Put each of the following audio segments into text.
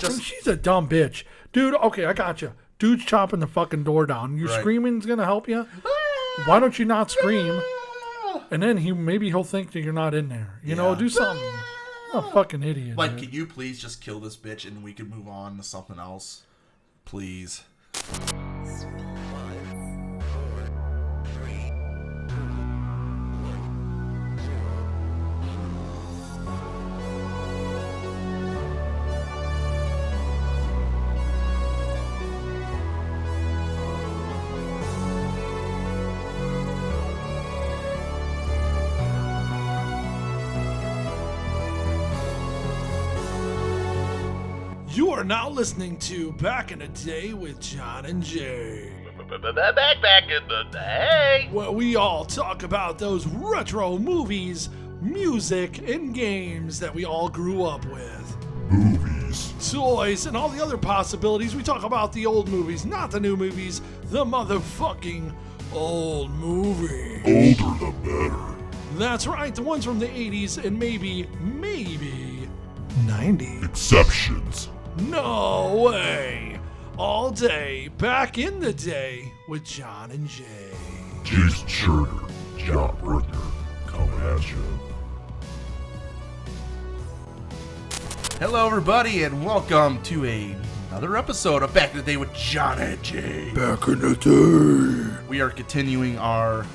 she's a dumb bitch. Dude, okay, I got you. Dude's chopping the fucking door down. You screaming's going to help you? Why don't you not scream? And then maybe he'll think that you're not in there. You know, do something. I'm a fucking idiot. Like, dude. can you please just kill this bitch and we can move on to something else? Please. You are now listening to Back in the Day with John and Jay. Back in the day. Where we all talk about those retro movies, music, and games that we all grew up with. Movies. Toys, and all the other possibilities. We talk about the old movies, not the new movies. The motherfucking old movie. Older the better. That's right, the ones from the 80s and maybe 90s. Exceptions. No way. All day, back in the day with John and Jay. Jason Schurter, John Brutner, coming at you. Hello, everybody, and welcome to another episode of Back in the Day with John and Jay. Back in the day. We are continuing our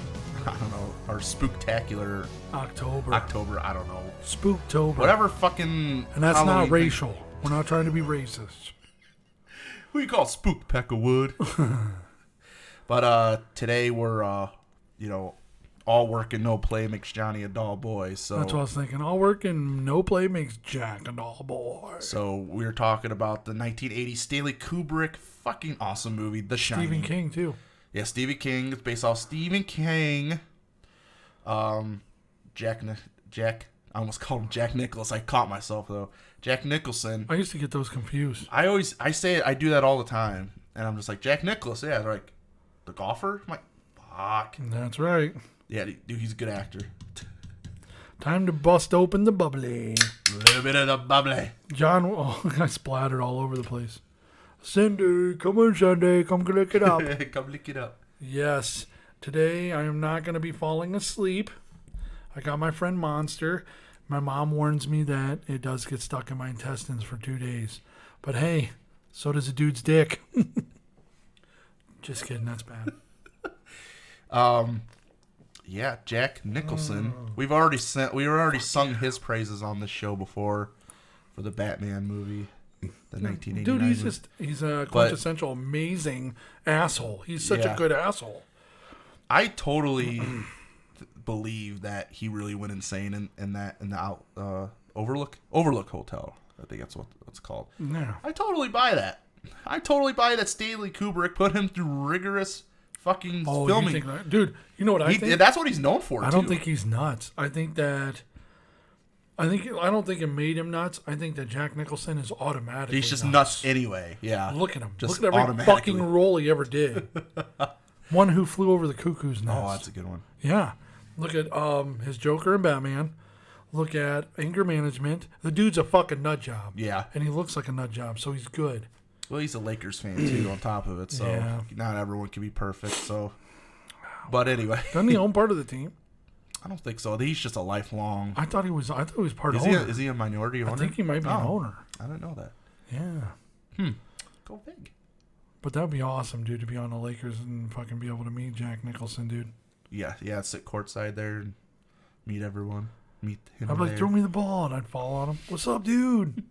spooktacular October, I don't know. Spooktober. Whatever fucking And that's Halloween not thing. racial. We're not trying to be racist. Who you call Spook Peck of Wood? But today we're all work and no play makes Johnny a dull boy. So That's what I was thinking. All work and no play makes Jack a dull boy. So we're talking about the 1980 Stanley Kubrick fucking awesome movie, The Shining. Stephen King, too. Yeah, Stephen King. It's based off Stephen King. Jack. I almost called him Jack Nicholas. I caught myself though. Jack Nicholson. I used to get those confused. I say it. I do that all the time, and I'm just like Jack Nicholas. Yeah, they're like the golfer. I'm like, fuck. That's right. Yeah, dude, he's a good actor. Time to bust open the bubbly. A little bit of the bubbly. John, I splattered all over the place. Cindy, come on, Cindy, come lick it up. Come lick it up. Yes, today I am not going to be falling asleep. I got my friend Monster. My mom warns me that it does get stuck in my intestines for 2 days. But hey, so does a dude's dick. Just kidding, that's bad. Yeah, Jack Nicholson. We already sung his praises on this show before for the Batman movie, the 1989 Dude, he's a quintessential amazing asshole. He's such a good asshole. I totally believe that he really went insane in the Overlook Hotel. I think that's what it's called. Yeah. I totally buy that. I totally buy that Stanley Kubrick put him through rigorous fucking filming. You think, dude, you know what I think? That's what he's known for. I don't think he's nuts. I don't think it made him nuts. I think that Jack Nicholson is automatically he's just nuts anyway. Yeah. Look at him. Just Look at every fucking role he ever did. One Who Flew Over the Cuckoo's Nest. Oh, that's a good one. Yeah. Look at his Joker and Batman. Look at Anger Management. The dude's a fucking nut job. Yeah. And he looks like a nut job, so he's good. Well, he's a Lakers fan too on top of it, so not everyone can be perfect. So, but anyway. Doesn't he own part of the team? I don't think so. He's just a lifelong. I thought he was part owner. Is he a minority owner? I think he might be an owner. I didn't know that. Yeah. Go big. But that'd be awesome, dude, to be on the Lakers and fucking be able to meet Jack Nicholson, dude. Yeah. Sit courtside there and meet everyone. Meet him. I'd be like, throw me the ball, and I'd fall on him. What's up, dude?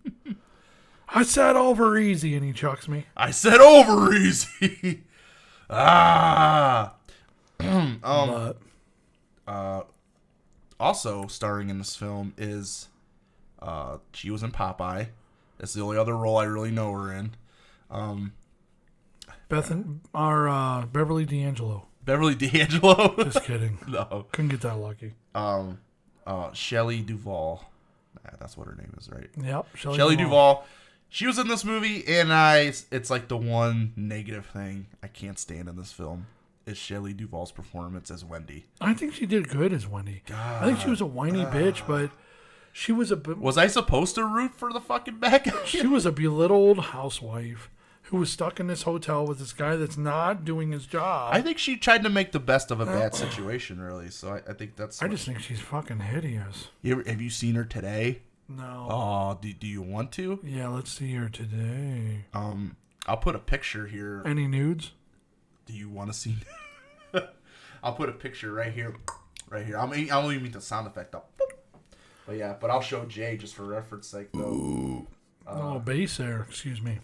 I said over easy, and he chucks me. I said over easy. Also starring in this film is, she was in Popeye. That's the only other role I really know her in. Beverly D'Angelo. Beverly D'Angelo? Just kidding. No. Couldn't get that lucky. Shelley Duvall. That's what her name is, right? Yep. Shelley Duvall. She was in this movie, and it's like the one negative thing I can't stand in this film is Shelley Duvall's performance as Wendy. I think she did good as Wendy. I think she was a whiny bitch, but She was Was I supposed to root for the fucking bad guy? she was a belittled housewife who was stuck in this hotel with this guy that's not doing his job. I think she tried to make the best of a bad situation, really. So I think that's. I just think she's fucking hideous. Have you seen her today? No. Oh, do you want to? Yeah, let's see her today. I'll put a picture here. Any nudes? Do you want to see? I'll put a picture right here. Right here. I'll only mean the sound effect up. But yeah, I'll show Jay just for reference sake though. Bass there. Excuse me.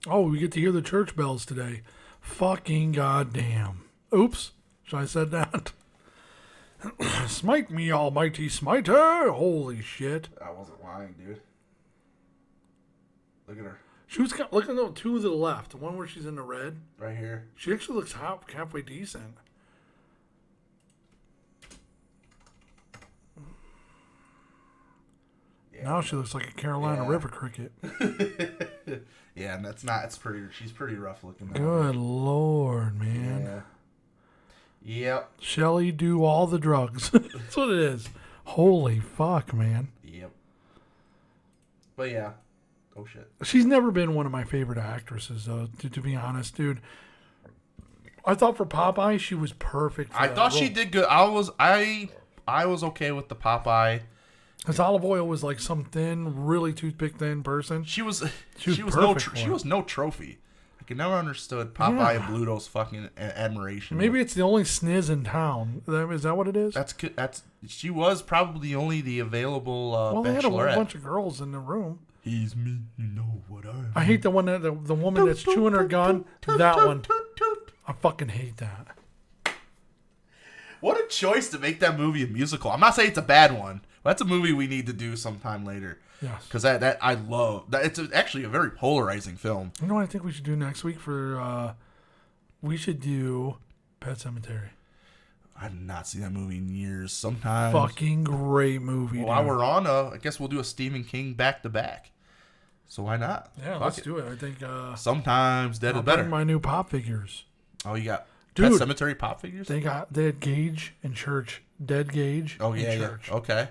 Oh, we get to hear the church bells today. Fucking goddamn. Oops. Should I said that? Smite me, almighty smiter. Holy shit. I wasn't lying, dude. Look at her. She was look at the two to the left. The one where she's in the red. Right here. She actually looks halfway decent. Yeah. Now she looks like a Carolina River cricket. Yeah, and that's not. It's pretty. She's pretty rough looking. Good Lord, man. Yeah. Yep. Shelly do all the drugs. That's what it is. Holy fuck, man. Yep. But yeah. Oh shit. She's never been one of my favorite actresses, though. To be honest, dude. I thought for Popeye she was perfect. I thought she did good. I was okay with the Popeye. Because Olive Oil was like some thin, really toothpick thin person. She was perfect no trophy. I can never understood Popeye and Bluto's fucking admiration. Maybe it's the only sniz in town. Is that what it is? That's she was probably the available well, they had a whole bachelorette. bunch of girls in the room. He's me, you know what I hate the one that the woman that's chewing her gun. That one. I fucking hate that. What a choice to make that movie a musical. I'm not saying it's a bad one. That's a movie we need to do sometime later. Yes. Because that I love. It's actually a very polarizing film. You know what I think we should do next week for... we should do Pet Sematary. I've not seen that movie in years. Sometimes. Fucking great movie, Well, while we're on, I guess we'll do a Stephen King back-to-back. So why not? Yeah, let's do it. I think... Sometimes Dead I'll is better. bring my new pop figures. Oh, you got Dude, Pet Cemetery pop figures? They had Gage in church. Dead Gage Oh, in yeah, church. yeah. Okay.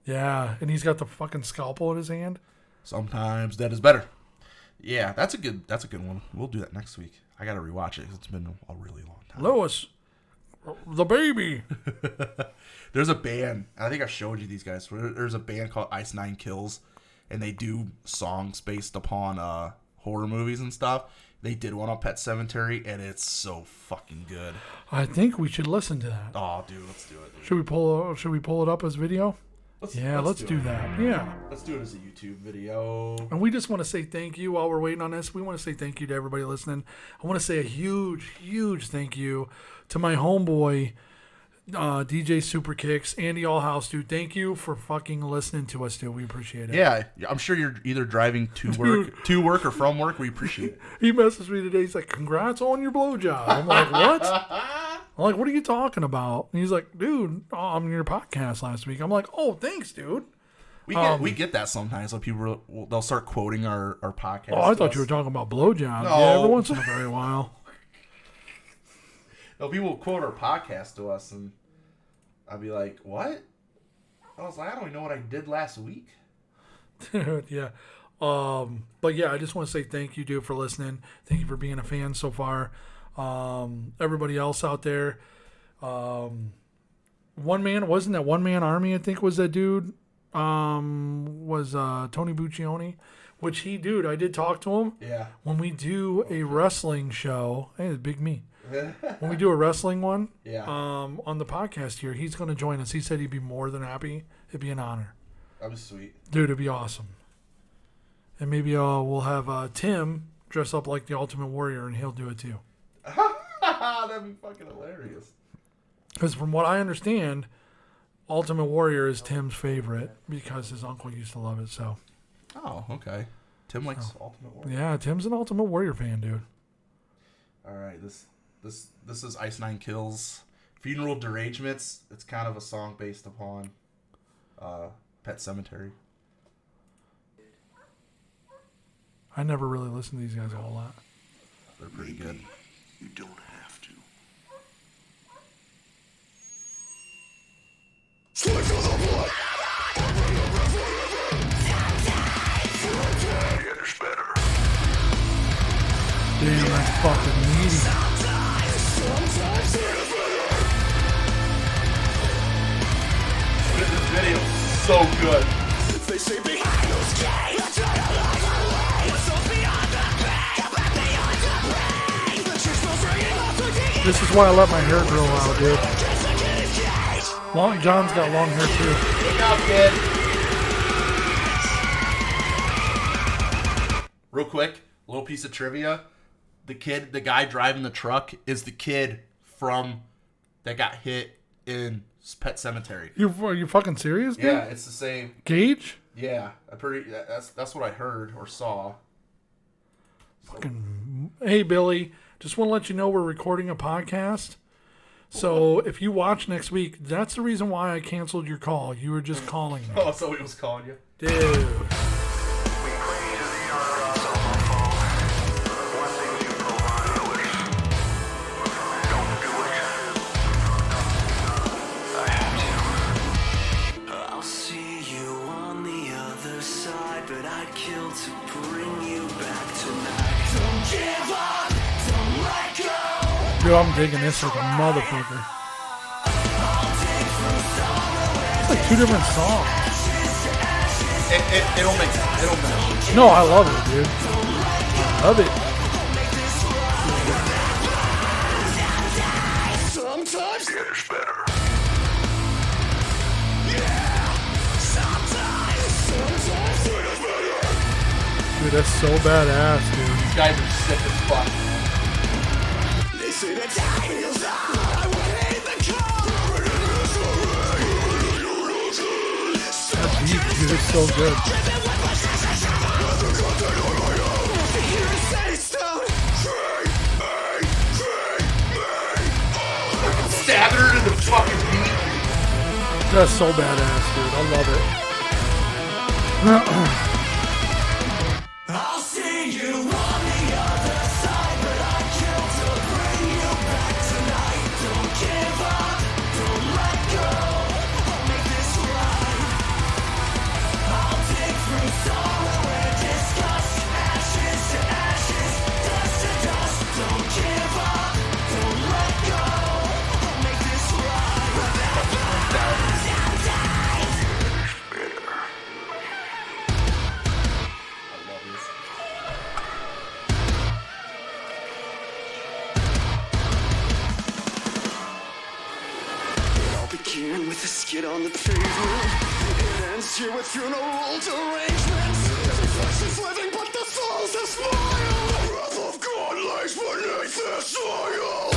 Yeah, and he's got the fucking scalpel in his hand. Sometimes Dead is better. Yeah, that's a good one. We'll do that next week. I got to rewatch it because it's been a really long time. Lois, the baby. There's a band. I think I showed you these guys. There's a band called Ice Nine Kills, and they do songs based upon horror movies and stuff. They did one on Pet Sematary, and it's so fucking good. I think we should listen to that. Oh, dude, let's do it. Dude. Should we pull it up as video? Let's do that. Yeah. Let's do it as a YouTube video. And we just want to say thank you while we're waiting on this. We want to say thank you to everybody listening. I want to say a huge, huge thank you to my homeboy, DJ Super Kicks, Andy Allhouse, dude. Thank you for fucking listening to us, dude. We appreciate it. Yeah, I'm sure you're either driving to work or from work. We appreciate it. He messaged me today. He's like, "Congrats on your blowjob." I'm like, "What?" I'm like, "What are you talking about?" And he's like, "Dude, I'm on your podcast last week." I'm like, "Oh, thanks, dude." We get that sometimes. Like people they'll start quoting our podcast. Oh, I thought you were talking about blowjobs. No. Yeah, every once in a very while. No, people will quote our podcast to us, and I'd be like, "What?" I was like, "I don't even know what I did last week." Yeah. But yeah, I just want to say thank you, dude, for listening. Thank you for being a fan so far. Everybody else out there. Wasn't that One Man Army, I think was that dude. Was Tony Buccioni, which I did talk to him. Yeah. When we do a wrestling show, hey, it's big me. When we do a wrestling one, Yeah. on the podcast here, he's going to join us. He said he'd be more than happy. It'd be an honor. That was sweet. Dude, it'd be awesome. And maybe we'll have Tim dress up like the Ultimate Warrior, and he'll do it too. That'd be fucking hilarious. Because from what I understand, Ultimate Warrior is Tim's favorite because his uncle used to love it. So, Oh, okay. Tim likes Ultimate Warrior. yeah, Tim's an Ultimate Warrior fan, dude. All right, this is Ice Nine Kills. Funeral Derangements. It's kind of a song based upon Pet Sematary. I never really listened to these guys a whole lot. They're pretty good. You don't have to. Damn, that's fucking meaty. This video is so good. This is why I let my hair grow out, dude. John's got long hair too. Look out, kid. Real quick, little piece of trivia. The guy driving the truck is the kid from that got hit in Pet Cemetery. Are you fucking serious, dude? Yeah, it's the same. Gage? Yeah, that's what I heard or saw. Fucking. Hey, Billy. Just want to let you know we're recording a podcast. So if you watch next week, that's the reason why I canceled your call. You were just calling me. Oh, so he was calling you? Dude. I'll see you on the other side, but I'd kill to bring you back tonight. Don't give up, don't let go. Dude, I'm digging this like a motherfucker. It's like two different songs. It'll make sense. It'll match. No, I love it, dude. I love it. Sometimes It gets better. Dude, that's so badass, dude. These guys are sick as fuck. they say that time is up. I would hate the call. That beat, dude, it's so good. Stabbing her to the fucking beat. That's so badass, dude. I love it. I'll see you on the other side, but I kill to bring you back tonight. Don't give up, don't let go. I'll make this right. I'll dig through sorrow and disgust, ashes to ashes, dust to dust. Don't give up, don't let go. I'll make this right. Begin with a skid on the pavement. It ends here with funeral arrangements. Every flesh is living, but the soul's a smile. The wrath of God lies beneath their soil.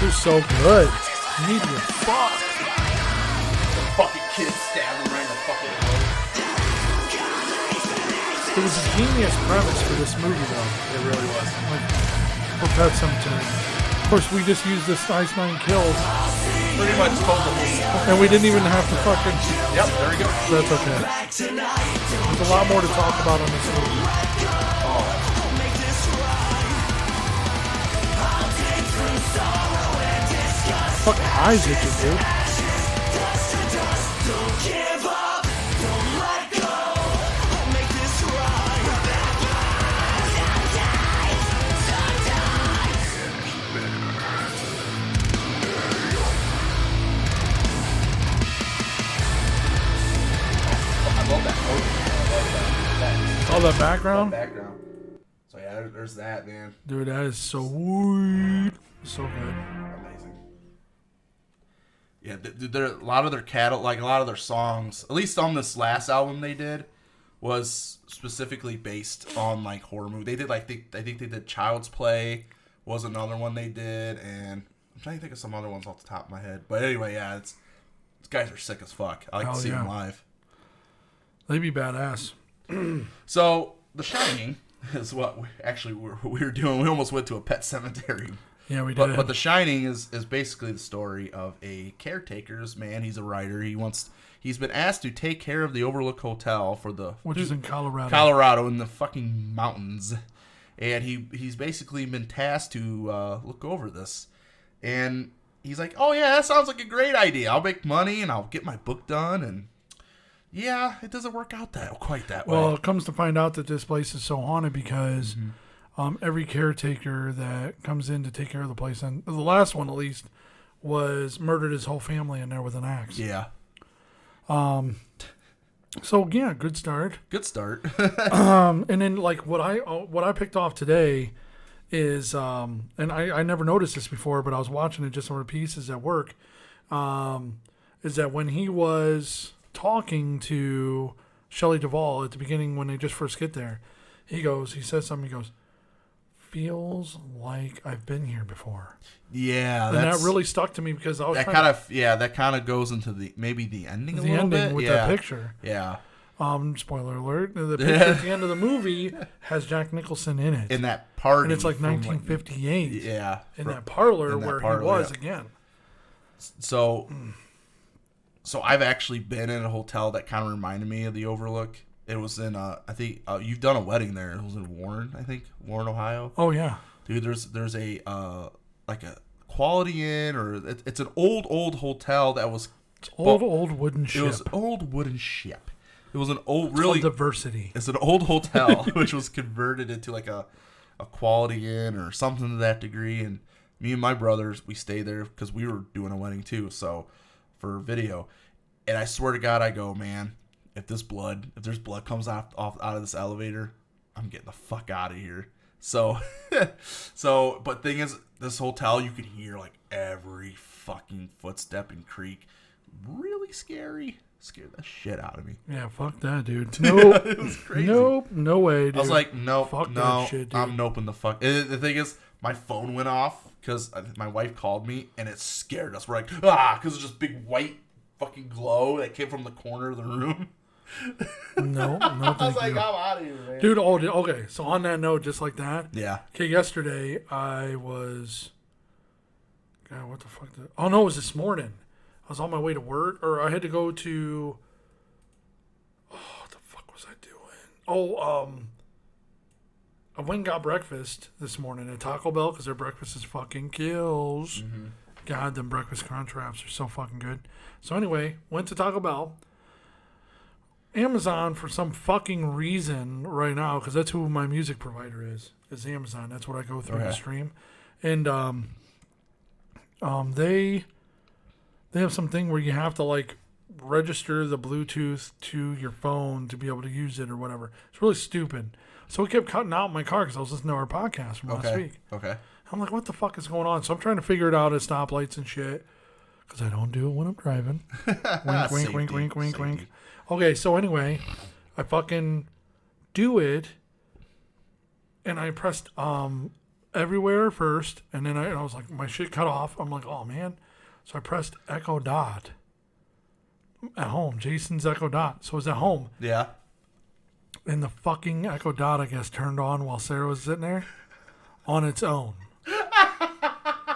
You're so good. You need your fuck. The fucking kid stabbing right in the fucking head. It was a genius premise for this movie, though. It really was. Like, for Pet Cemetery. Of course, we just used this Ice 9 Kills, Pretty much totally. and we didn't even have to fucking... Yep, there we go. That's okay. There's a lot more to talk about on this movie. Fucking eyes itching, dude. Don't give up, don't let go. I'll make this right. I love that. I love that. All that background? Background. So yeah, there's that, man. Dude, that is so weird. So good. Amazing. Yeah, there a lot of their like a lot of their songs, at least on this last album they did, was specifically based on like horror movie. They did like I think they did Child's Play was another one they did, and I'm trying to think of some other ones off the top of my head. But anyway, yeah, these guys are sick as fuck. I like Hell to see them yeah. live. They'd be badass. So The Shining is what we were doing. We almost went to a Pet Cemetery. Yeah, we did. But The Shining is basically the story of a caretaker's man. He's a writer. He's been asked to take care of the Overlook Hotel for the Which is in Colorado in the fucking mountains, and he's basically been tasked to look over this, and he's like, oh yeah, that sounds like a great idea. I'll make money and I'll get my book done, and Yeah, it doesn't work out quite that Well, way. it comes to find out that this place is so haunted because every caretaker that comes in to take care of the place, and the last one at least, was murdered his whole family in there with an axe. Yeah. So yeah, good start. Good start. And then like what I picked off today is, and I never noticed this before, but I was watching it just on pieces at work. Is that when he was talking to Shelley Duvall at the beginning when they just first get there, he says something. He goes, "Feels like I've been here before." Yeah, And that really stuck to me because I was that kind of goes into the ending a the little ending bit with yeah. that picture. Yeah. Spoiler alert: the picture at the end of the movie has Jack Nicholson in it, In that party, and it's like from, 1958. yeah, in that parlor in that where parlor, he was yeah. again. So I've actually been in a hotel that kind of reminded me of the Overlook. It was in I think you've done a wedding there. It was in Warren, Warren, Ohio. Oh yeah, Dude, there's a like a Quality Inn, or it's an old hotel that was old wooden ship. It was an old wooden ship. It was an old It's really called Diversity. It's an old hotel which was converted into like a Quality Inn or something to that degree. And me and my brothers, we stayed there because we were doing a wedding too, so for video. And I swear to God, I go, man, if there's blood comes out of this elevator, I'm getting the fuck out of here. So, but thing is, this hotel, you could hear like every fucking footstep and creak. Really scary. Scared the shit out of me. Yeah, fuck that, dude. Nope. It was crazy. Nope. No way, dude. I was like, nope, Fuck no, that shit, dude. I'm noping the fuck. The thing is, my phone went off because my wife called me and it scared us. We're like, because it's just big white fucking glow that came from the corner of the room. No, I was thank like, you. I'm out of here, man. Dude, okay. So on that note, just like that. Yeah. Okay, yesterday I was. God, what the fuck? Oh no, it was this morning. I was on my way to work, or I had to go to. Oh, what the fuck was I doing? I went and got breakfast this morning at Taco Bell because their breakfast is fucking kills. Mm-hmm. God, them breakfast crunch wraps are so fucking good. So anyway, went to Taco Bell. Amazon, for some fucking reason right now, because that's who my music provider is Amazon. That's what I go through to stream. And they have something where you have to like register the Bluetooth to your phone to be able to use it or whatever. It's really stupid. So it kept cutting out in my car because I was listening to our podcast from last week. Okay. I'm like, what the fuck is going on? So I'm trying to figure it out at stoplights and shit because I don't do it when I'm driving. Wink, wink, wink, wink, wink, wink. Okay, so anyway, I fucking do it, and I pressed everywhere first, and then I was like, my shit cut off. I'm like, oh man. So I pressed Echo Dot at home. Jason's Echo Dot. So it was at home. Yeah. And the fucking Echo Dot, I guess, turned on while Sarah was sitting there on its own.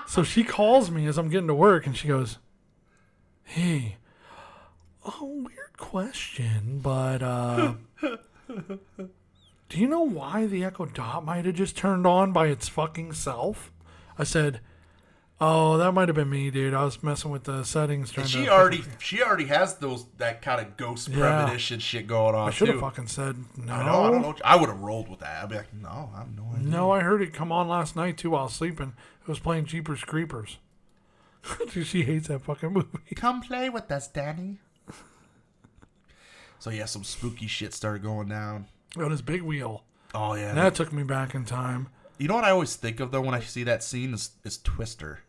So she calls me as I'm getting to work, and she goes, hey, weird question, but do you know why the Echo Dot might have just turned on by its fucking self? I said, oh, that might have been me, dude. I was messing with the settings. And she already has that kind of ghost premonition shit going on. I should have too. fucking said no. I don't know. I would have rolled with that. I'd be like, no, I have no idea. No, I heard it come on last night too while sleeping. It was playing Jeepers Creepers. She hates that fucking movie. Come play with us, Danny. So yeah, some spooky shit started going down. On his big wheel. Oh yeah. And that took me back in time. You know what I always think of though when I see that scene is Twister.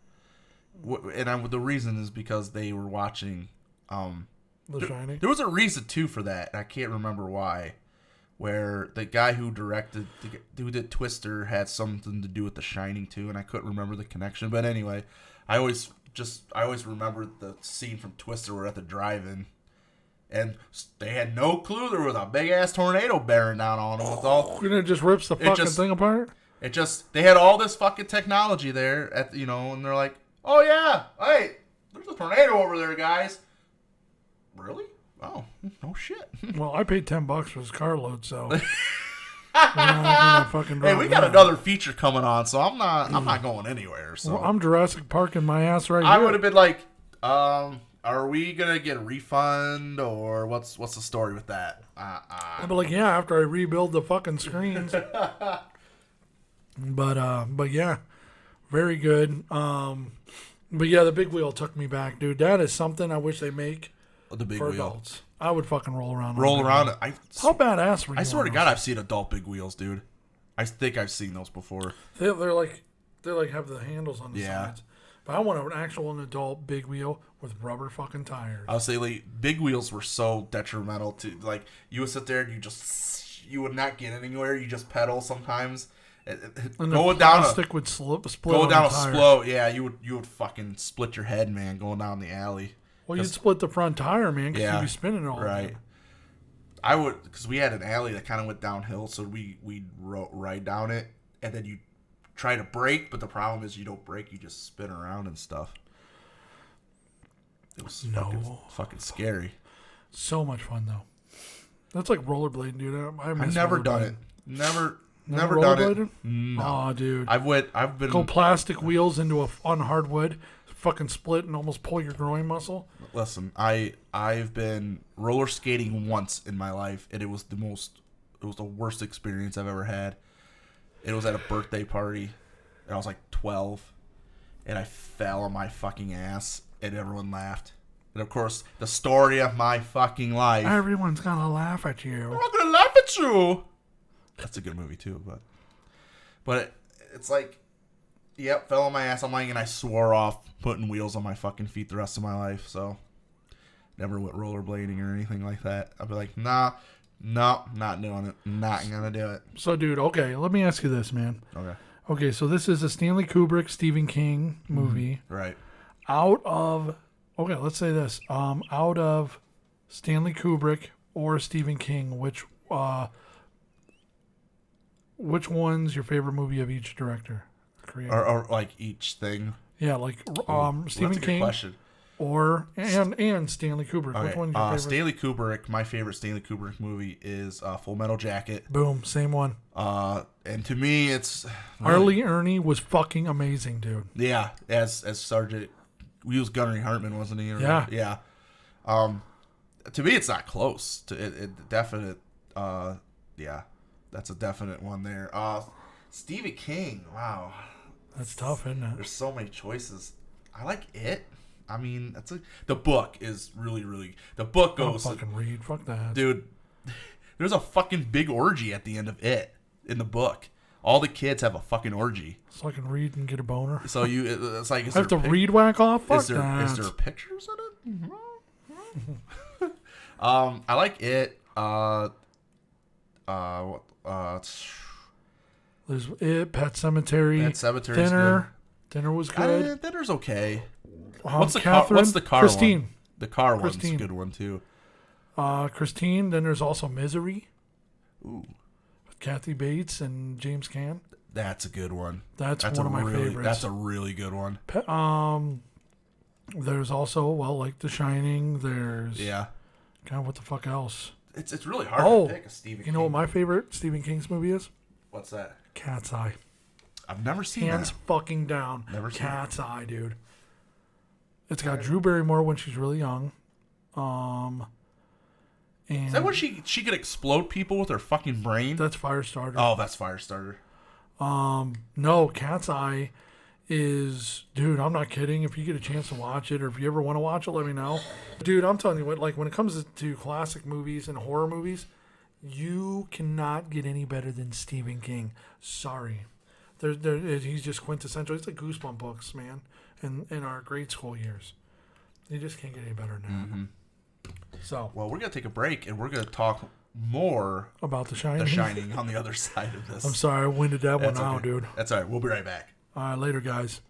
The reason is because they were watching. The Shining. There was a reason too for that. I can't remember why. Where the guy who did Twister had something to do with The Shining too, and I couldn't remember the connection. But anyway, I always remember the scene from Twister where at the drive-in, and they had no clue there was a big ass tornado bearing down on them. And it just rips the fucking thing apart. They had all this fucking technology there and they're like, oh yeah, hey, there's a tornado over there, guys. Really? Oh, no shit. Well, I paid $10 for his carload, so. Hey, we got another feature coming on, so I'm not going anywhere. So well, I'm Jurassic Parking my ass right here. I would have been like, are we gonna get a refund or what's the story with that? I'd be like, yeah, after I rebuild the fucking screens. But yeah, very good. But yeah, the big wheel took me back, dude. That is something I wish they make The big for wheel. adults. I would fucking roll around. Roll around it. How badass were you? I swear to on God, those? I've seen adult big wheels, dude. I think I've seen those before. They're like have the handles on the Yeah. sides. But I want an adult big wheel with rubber fucking tires. I'll say like big wheels were so detrimental to like you would sit there and you would not get anywhere. You just pedal sometimes. And Going the down plastic would split. going on down the a tire. slope, yeah, you would fucking split your head, man, going down the alley. Well, you'd split the front tire, man, because Yeah, you'd be spinning it all. right. I would, because we had an alley that kind of went downhill, so we'd ride down it, and then you try to brake, but the problem is you don't brake, you just spin around and stuff. It was fucking scary. So much fun though. That's like rollerblading, dude. I've never done it. Never done rollerbladed? it. No. Aw, dude. I've been Go plastic wheels into on hardwood, fucking split and almost pull your groin muscle. Listen, I've been roller skating once in my life, and it was the worst experience I've ever had. It was at a birthday party, and I was like 12, and I fell on my fucking ass, and everyone laughed. And of course, the story of my fucking life. Everyone's gonna laugh at you. I'm not gonna laugh at you. That's a good movie too, but it's like, yep, fell on my ass. I'm like, and I swore off putting wheels on my fucking feet the rest of my life. So never went rollerblading or anything like that. I'd be like, nah, no, not doing it. Not gonna do it. So, dude, okay, let me ask you this, man. Okay. Okay, so this is a Stanley Kubrick, Stephen King movie. Right. Let's say this. Out of Stanley Kubrick or Stephen King, which one's your favorite movie of each director? Creator? Or like each thing. Yeah, like Well, Stephen that's a good King question. and Stanley Kubrick. Okay. Which one's your favorite? Stanley Kubrick. My favorite Stanley Kubrick movie is Full Metal Jacket. Boom, same one. And to me, it's Arlie Ernie was fucking amazing, dude. yeah. As Sergeant, he was Gunnery Hartman, wasn't he? Or, Yeah. Yeah. To me, it's not close. To it definite. Yeah, that's a definite one there. Stephen King. Wow. That's tough, isn't it? There's so many choices. I like it. I mean, the book is really, really. The book Don't goes, fucking read. Fuck that. dude. There's a fucking big orgy at the end of it in the book. All the kids have a fucking orgy. So I can read and get a boner. So it's like, I have to read whack off? Fuck that. is there pictures in it? I like it. There's it. Pet Cemetery. Pet Sematary. Dinner. Dinner was good. Dinner's okay. What's the car Christine. one? The car one's a Christine. good one too. Christine. Then there's also Misery Ooh, with Kathy Bates and James Caan. that's a good one. That's one of my favorites. That's a really good one. There's also like The Shining. There's Yeah, God, what the fuck else? it's really hard to pick a Stephen. You know what my favorite Stephen King's movie is? What's that? Cat's Eye. I've never seen Hands that. fucking down. Never seen Cat's Eye, dude. It's got Drew Barrymore when she's really young. And Is that when she could explode people with her fucking brain? that's Firestarter. Oh, that's Firestarter. No, Cat's Eye is, dude, I'm not kidding. If you get a chance to watch it, or if you ever want to watch it, let me know. Dude, I'm telling you what, like when it comes to classic movies and horror movies, you cannot get any better than Stephen King. Sorry. He's just quintessential. It's like Goosebump books, man, in our grade school years. You just can't get any better than that. Mm-hmm. So, Well, we're gonna take a break and we're gonna talk more about The Shining. The Shining on the other side of this. I'm sorry, I winded that one That's out, okay. dude. That's all right. We'll be right back. All right, later, guys.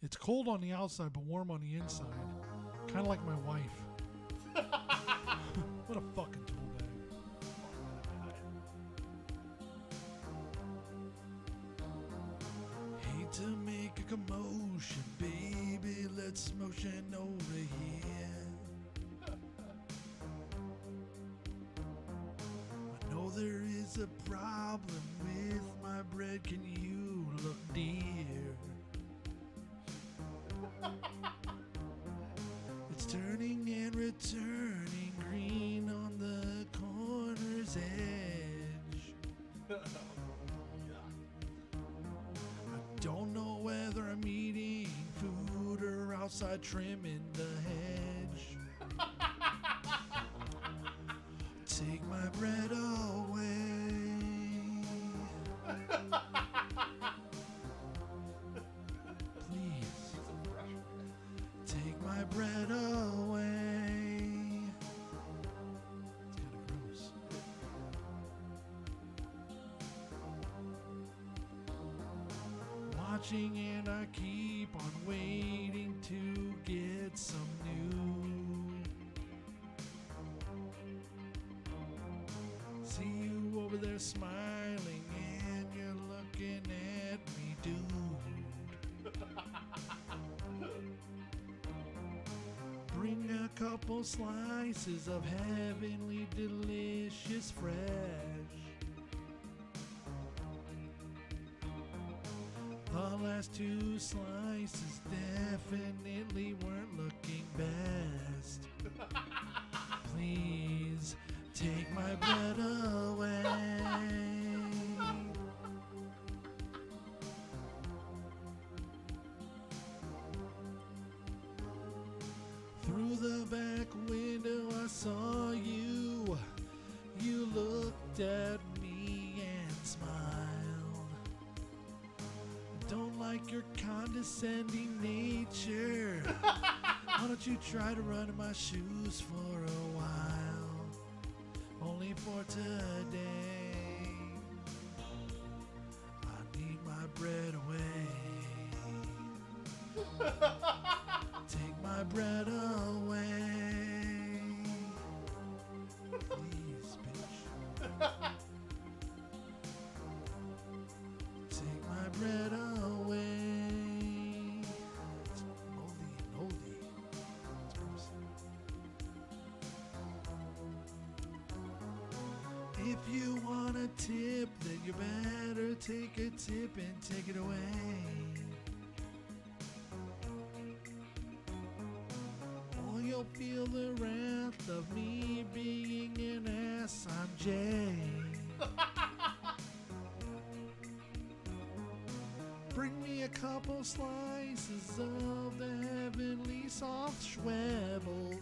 It's cold on the outside, but warm on the inside. Kind of like my wife. What a fucking tool bag. Hate to make a commotion, baby. Let's motion over here. I know there is a problem with my bread. Can you look dear? turning green on the corner's edge. I don't know whether I'm eating food or outside trimming the hedge. Take my bread away. Please. Take my bread away. It's kind of gross. Watching and I keep on waiting to get some new. See you over there smiling and you're looking at me, dude. Bring a couple slices of heavenly delicious fresh. The last two slices definitely weren't looking best. Please take my bread away. Through the back window I saw you. You looked at me and smiled. Don't like your condescending nature. Why don't you try to run in my shoes for a while? Only for today. I need my bread away. Take my bread away. Please, bitch. Take my bread away. It's moldy. It's gross. If you want a tip, then you better take a tip and take it away. Or you'll feel the wrath of me being an ass on Jay. Bring me a couple slices of the heavenly soft schwebbles.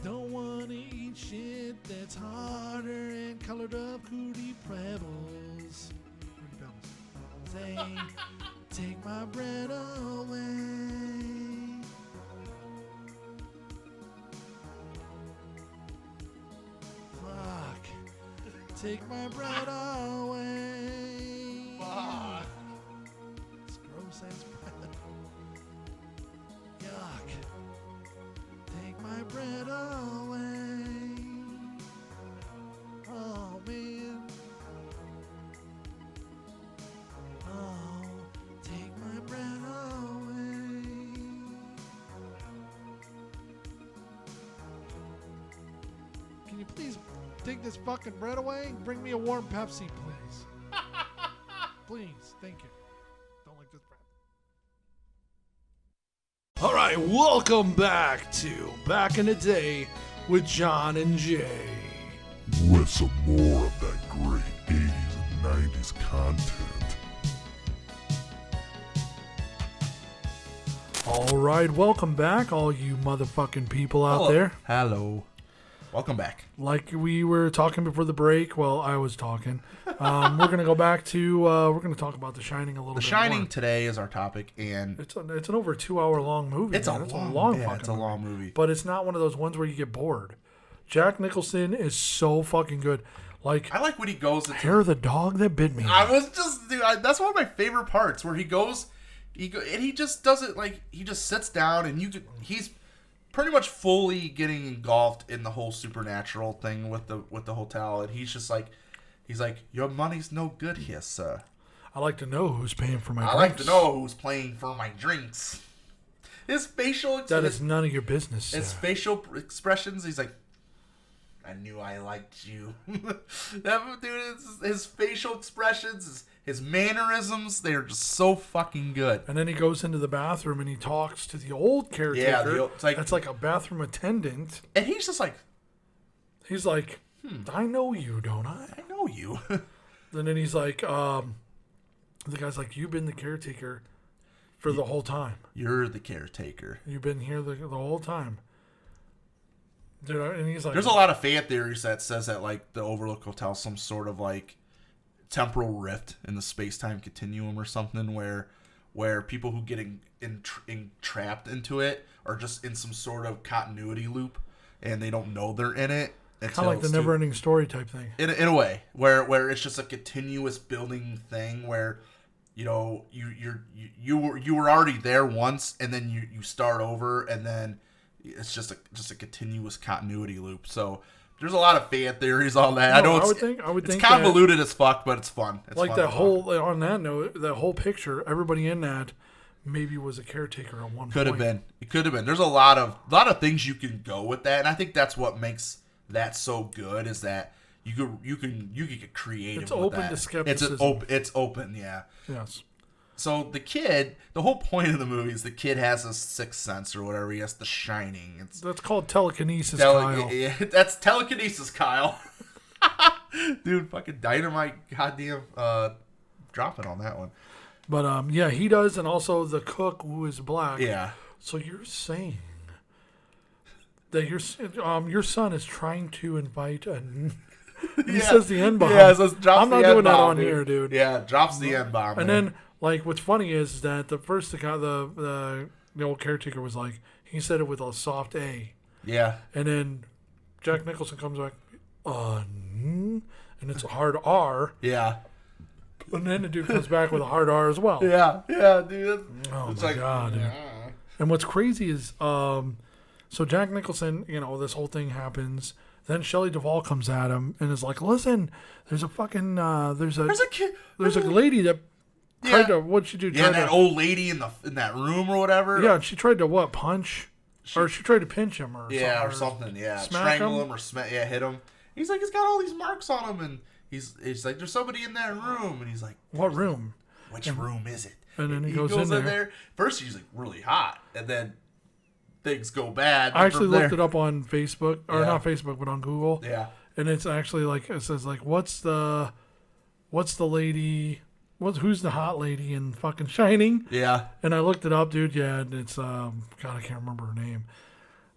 Don't wanna eat shit that's harder and colored up cootie pebbles. Say, take my bread away. Fuck. Take my bread away. Fuck. It's gross ass bread. Yuck. Take my bread away. Oh man. Oh, take my bread away. Can you please take this fucking bread away? Bring me a warm Pepsi, please. Please, thank you. Don't like this bread. All right, welcome back to Back in the Day with John and Jay. With some more of that great 80s and 90s content. All right, welcome back, all you motherfucking people out there. Hello. Welcome back. Like we were talking before the break, well, I was talking. We're gonna go back to we're gonna talk about The Shining a little The bit Shining more. today is our topic, and It's an over 2 hour long movie. it's man. a long fucking it's a long movie. But it's not one of those ones where you get bored. Jack Nicholson is so fucking good. Like, I like when he goes into hair the dog that bit me. I was just, dude, that's one of my favorite parts where he goes, and he just does it like he just sits down and he's pretty much fully getting engulfed in the whole supernatural thing with the hotel, and he's like, your money's no good here, sir. I like to know who's paying for my I drinks. like to know who's playing for my drinks. His facial That is none of your business, sir. his facial expressions. He's like, I knew I liked you. That dude, his facial expressions, his mannerisms, they're just so fucking good. And then he goes into the bathroom and he talks to the old caretaker. Yeah, that's like a bathroom attendant. And he's just like, He's like, I know you, don't I? I know you. And then he's like, the guy's like, you've been the caretaker for the whole time. You're the caretaker. You've been here the whole time. Dude, and he's like, There's a lot of fan theories that says that like the Overlook Hotel is some sort of like temporal rift in the space-time continuum or something where people who get entrapped into it are just in some sort of continuity loop and they don't know they're in it. kind of like the never-ending story type thing. In a way, where it's just a continuous building thing where, you know, you were already there once and then you start over and then it's just a continuous continuity loop. So there's a lot of fan theories on that. No, I know I would think it's convoluted as fuck, but it's fun. It's like fun that whole on that note, that whole picture, everybody in that maybe was a caretaker at one could point. have been. It could have been. There's a lot of things you can go with that, and I think that's what makes that so good is that you can get creative. It's with open that. to skepticism. It's open, yeah. Yes. So the whole point of the movie is the kid has a sixth sense or whatever. He has the shining. That's called telekinesis, Kyle. Yeah, that's telekinesis, Kyle. Dude, fucking dynamite, goddamn, dropping on that one. But yeah, he does, and also the cook who is black. Yeah. So you're saying that your son is trying to invite a. He says the N bomb. Yeah, so drops I'm not the doing that N-bomb, on here, dude. Yeah, drops the N bomb. And then, like, what's funny is that the old caretaker was like, he said it with a soft A. Yeah. And then Jack Nicholson comes back, and it's a hard R. Yeah. And then the dude comes back with a hard R as well. Yeah, dude. Oh It's my like, god, dude. And what's crazy is, so Jack Nicholson, you know, this whole thing happens. Then Shelley Duvall comes at him and is like, "Listen, there's a fucking there's a kid. there's a lady that tried to what'd she do? Yeah, that old lady in that room or whatever. Yeah, she tried to punch, or she tried to pinch him or something. Yeah, smack strangle him or hit him. He's like, he's got all these marks on him, and he's like, there's somebody in that room, and he's like, what room? Which room is it? And then he goes in there. there. First, he's like really hot, and then things go bad. I actually looked it up on Facebook, or Yeah. not Facebook, but on Google. Yeah. And it's actually like, it says like, what's the lady, who's the hot lady in fucking Shining? Yeah. And I looked it up, dude. Yeah, and it's God, I can't remember her name,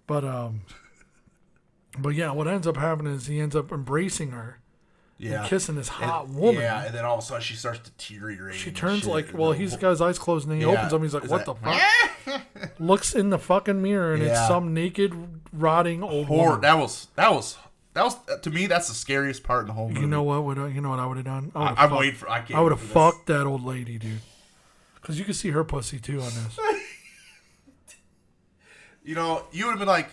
but yeah, what ends up happening is he ends up embracing her, Yeah. and kissing this hot woman. Yeah, and then all of a sudden she starts to deteriorate. She and turns shit, like, and well, the he's whole- got his eyes closed, and then he Yeah. opens them. He's like, Is what that- the fuck? Looks in the fucking mirror, and it's Yeah. some naked, rotting old Horror. woman. That was to me. That's the scariest part in the whole movie. You know what? You know what I would have done? I'm waiting for. I can't. I would wait have for this. fucked that old lady, dude. Because you could see her pussy too on this. You know, you would have been like,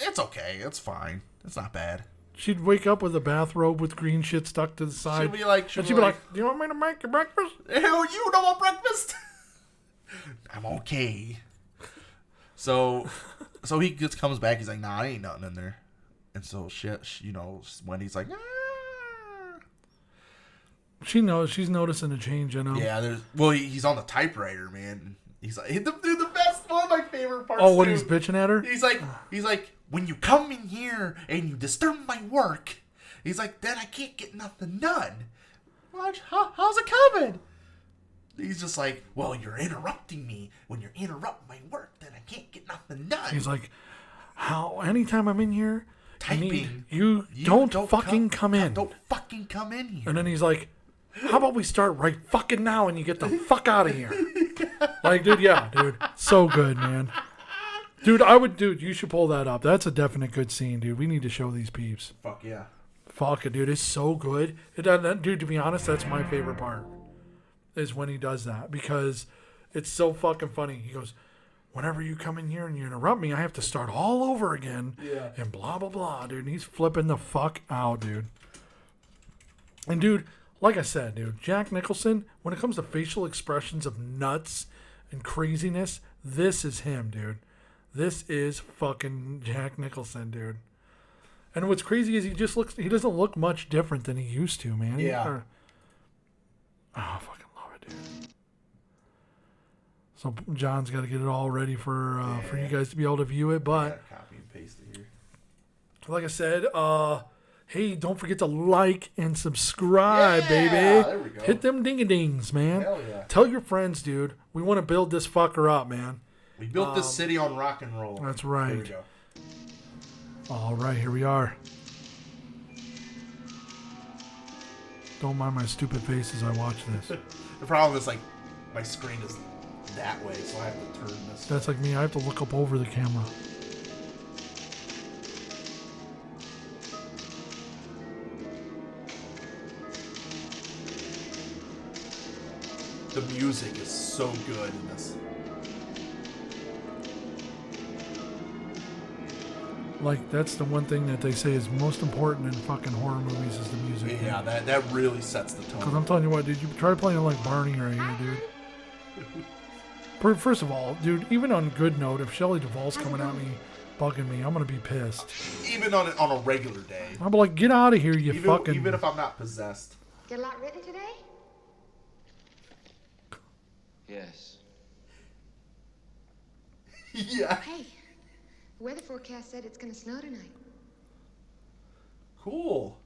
it's okay, it's fine, it's not bad. She'd wake up with a bathrobe with green shit stuck to the side. She'd be like, and she'd be like, "Do you want me to make you breakfast?" hell, you don't want breakfast? I'm okay. So he just comes back. He's like, nah, ain't nothing in there. And so Wendy's like, ah. She knows. She's noticing a change in him. Yeah, he's on the typewriter, man. He's like, the best one of my favorite parts. Oh, when too. he's bitching at her? He's like, when you come in here and you disturb my work, he's like, then I can't get nothing done. What? How's it coming? He's just like, well, you're interrupting me. When you interrupt my work, then I can't get nothing done. He's like, how? Anytime I'm in here, typing, you don't fucking come in. Don't fucking come in here. And then he's like, how about we start right fucking now and you get the fuck out of here? Like, dude, yeah, dude. So good, man. Dude, you should pull that up. That's a definite good scene, dude. We need to show these peeps. Fuck yeah. Fuck it, dude. It's so good. Dude, to be honest, that's my favorite part. Is when he does that. Because it's so fucking funny. He goes, whenever you come in here and you interrupt me, I have to start all over again. Yeah. And blah, blah, blah, dude. And he's flipping the fuck out, dude. And, dude, like I said, dude, Jack Nicholson, when it comes to facial expressions of nuts and craziness, this is him, dude. This is fucking Jack Nicholson, dude. And what's crazy is he doesn't look much different than he used to, man. Yeah. Oh, I fucking love it, dude. So John's got to get it all ready for you guys to be able to view it. But Copy and paste it here. like I said, hey, don't forget to like and subscribe, baby. There we go. Hit them ding-a-dings, man. Hell yeah. Tell your friends, dude. We want to build this fucker up, man. We built this city on rock and roll. That's right. There we go. All right, here we are. Don't mind my stupid face as I watch this. The problem is, like, my screen is that way, so I have to turn this. That's like me. I have to look up over the camera. The music is so good in this. Like, that's the one thing that they say is most important in fucking horror movies is the music. Yeah, that really sets the Because tone. I'm telling you what, dude, you try playing like Barney right here, dude. First of all, dude, even on good note, if Shelley Duvall's coming at me, bugging me, I'm going to be pissed. Even on a regular day. I'll be like, get out of here, you fucking... Even if I'm not possessed. Get a lot written today? Yes. Yeah. Hey, the weather forecast said it's gonna snow tonight. Cool.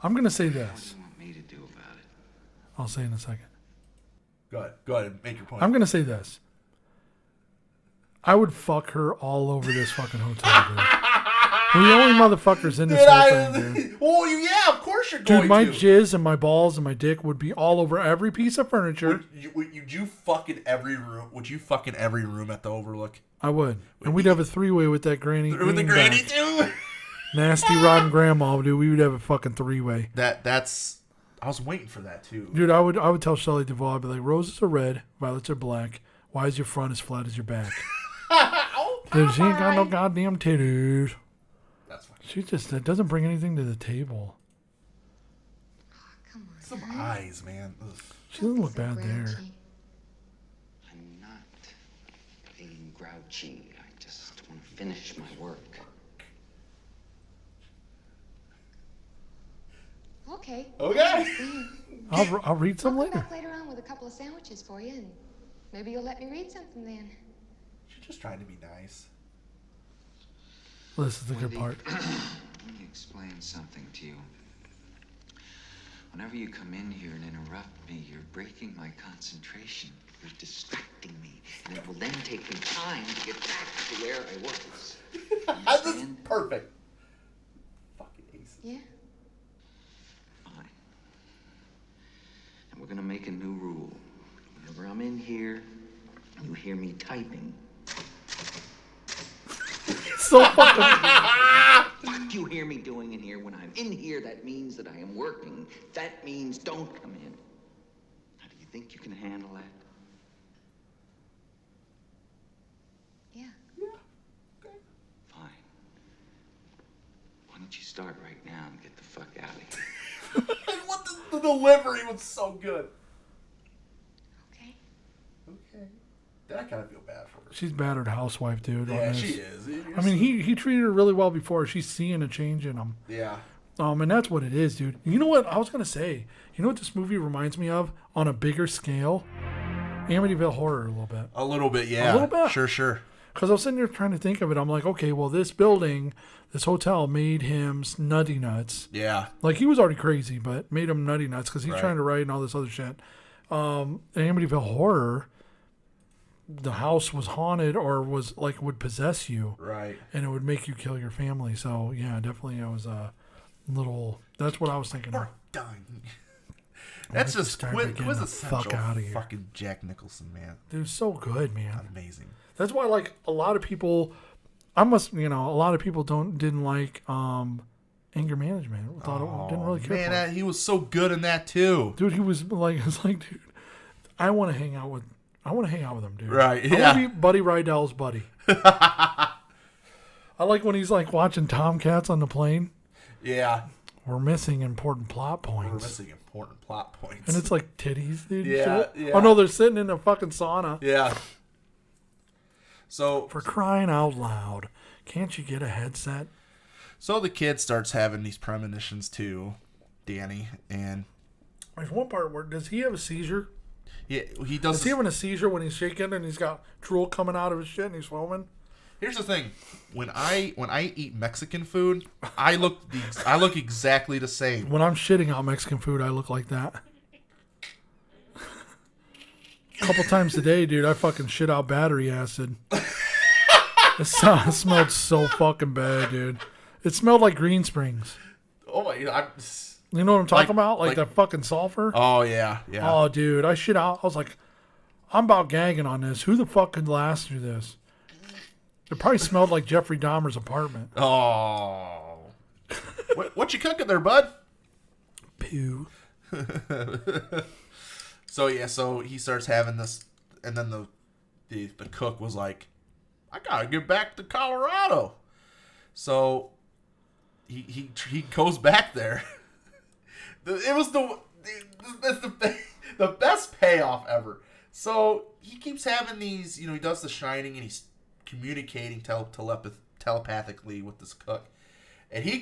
I'm going to say What do this. you want me to do about it? I'll say in a second. Go ahead. Make your point. I'm going to say this. I would fuck her all over this fucking hotel, dude. We're the only motherfuckers in this whole thing, dude. Well, yeah, of course you're going Dude, my to. jizz and my balls and my dick would be all over every piece of furniture. Would you fuck in every room? Would you fuck in every room at the Overlook? I would. And we'd have a three-way with that granny. With the greenback. granny too? Nasty, rotten grandma, dude. We would have a fucking three-way. That's. I was waiting for that too. Dude, I would tell Shelley Duvall, I'd be like, roses are red, violets are black. Why is your front as flat as your back? Dude, she ain't got no goddamn titties. That's fine. She just that doesn't bring anything to the table. Come on. Some eyes, man. Ugh. She doesn't look bad there. I'm not being grouchy. I just want to finish my work. Okay. Okay. I'll read some I'll come later. back later on with a couple of sandwiches for you, and maybe you'll let me read something then. She's just trying to be nice. This is the good Wendy, part. Let me explain something to you. Whenever you come in here and interrupt me, you're breaking my concentration. You're distracting me. And it will then take me time to get back to where I was. That's Understand? perfect. Fucking aces. Yeah? Fine. And we're gonna make a new rule. Whenever I'm in here, you hear me typing. So fucking. What you hear me doing in here, when I'm in here, that means that I am working. That means don't come in. Now, do you think you can handle that? Yeah. Fine. Why don't you start right now and get the fuck out of here? And what the delivery was so good. Okay. Okay. Then I kind of feel bad for her. She's battered housewife, dude. on Yeah, this. she is. I mean, he treated her really well before. She's seeing a change in him. Yeah. And that's what it is, dude. You know what I was gonna say? You know what this movie reminds me of on a bigger scale? Amityville Horror a little bit. A little bit, yeah. A little bit. Sure. Because I was sitting there trying to think of it. I'm like, okay, well, this building, this hotel made him nutty nuts. Yeah. Like, he was already crazy, but made him nutty nuts because he's Right. trying to write and all this other shit. Amityville Horror, the house was haunted or was like would possess you, Right. and it would make you kill your family. So yeah, definitely, I was a little. That's what I was thinking of. Done. That's like just to start by getting the quintessential fuck outta here. fucking Jack Nicholson, man. Dude, so good, man. Amazing. That's why, like, a lot of people, a lot of people didn't like anger management. Thought it didn't really care. Man, for it. he was so good in that too. Dude, he was like, it's like, dude, I want to hang out with him, dude. Right, I yeah. want to be Buddy Rydell's buddy. I like when he's like watching Tomcats on the plane. Yeah. We're missing important plot We're points. missing important plot points. And it's like titties, dude. and Yeah, shit. yeah. Oh no, they're sitting in a fucking sauna. yeah. So For crying out loud. Can't you get a headset? So the kid starts having these premonitions too, Danny, and There's one part where does he have a seizure? he does. Is he having a seizure when he's shaking and he's got drool coming out of his shit and he's foaming? Here's the thing: when I eat Mexican food, I look exactly the same. When I'm shitting out Mexican food, I look like that. A couple times a day, dude, I fucking shit out battery acid. It smelled so fucking bad, dude. It smelled like Green Springs. Oh my god! You know what I'm talking about? Like like- that fucking sulfur? Oh yeah. Oh, dude, I shit out. I was like, I'm about gagging on this. Who the fuck could last through this? It probably smelled like Jeffrey Dahmer's apartment. Oh. What you cooking there, bud? Poo. So he starts having this, and then the cook was like, I gotta get back to Colorado. So he goes back there. It was the best payoff ever. So he keeps having these, he does The Shining and he's communicating telepathically with this cook, and he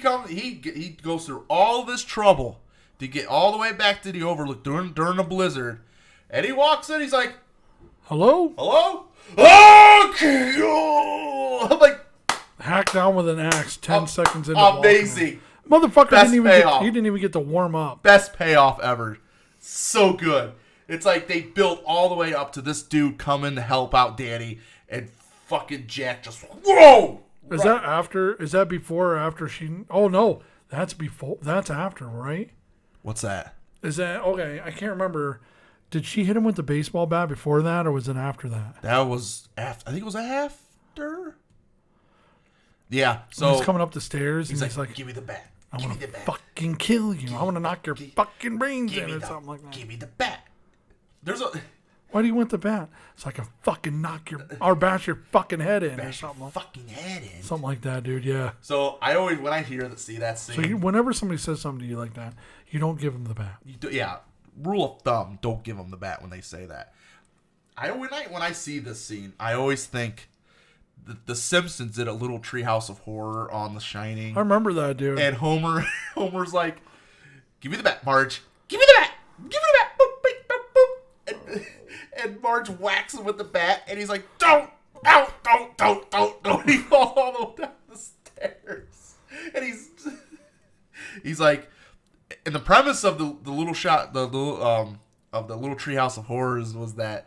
goes through all this trouble to get all the way back to the Overlook during a blizzard, and he walks in. He's like, Hello? Okay. Oh! I'm like, Hack down with an axe 10 seconds into amazing. Motherfucker Best payoff. he didn't even get to warm up. Best payoff ever. So good. It's like they built all the way up to this dude coming to help out Danny, and fucking Jack just, whoa! Is that after? Is that before or after she? Oh no, that's before. That's after, right? What's that? Is that okay? I can't remember. Did she hit him with the baseball bat before that, or was it after that? That was after. I think it was after. Yeah. So So he's coming up the stairs he's and he's like, like, "Give me the bat. "I Give me want the to bat. fucking kill you. I want to knock your fucking brains Give in me or the, something like that." Give me the bat." There's a Why do you want the bat? So I can fucking knock your or bash your fucking head in or bash your something. fucking head in. Something like that, dude. Yeah. So I always, when I see that So scene, whenever somebody says something to you like that, you don't give them the bat. yeah, rule of thumb: don't give them the bat when they say that. When I see this scene, I always think the Simpsons did a little Treehouse of Horror on The Shining. I remember that, dude. And Homer's like, "Give me the bat, Marge. Give me the bat. Give me the bat." Boop, beep, boop, boop. And Marge whacks him with the bat, and he's like, don't. And he falls all the way down the stairs. And he's like, and the premise of the little shot, of the little Treehouse of Horrors was that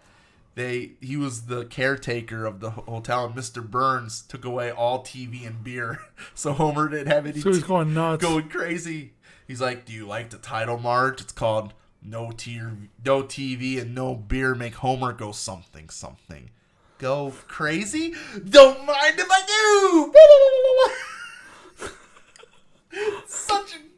he was the caretaker of the hotel, and Mr. Burns took away all TV and beer, so Homer didn't have any. So he's going nuts, going crazy. He's like, "Do you like the title, Marge? It's called No TV and No Beer Make Homer Go Something Something. Go crazy? Don't mind if I do."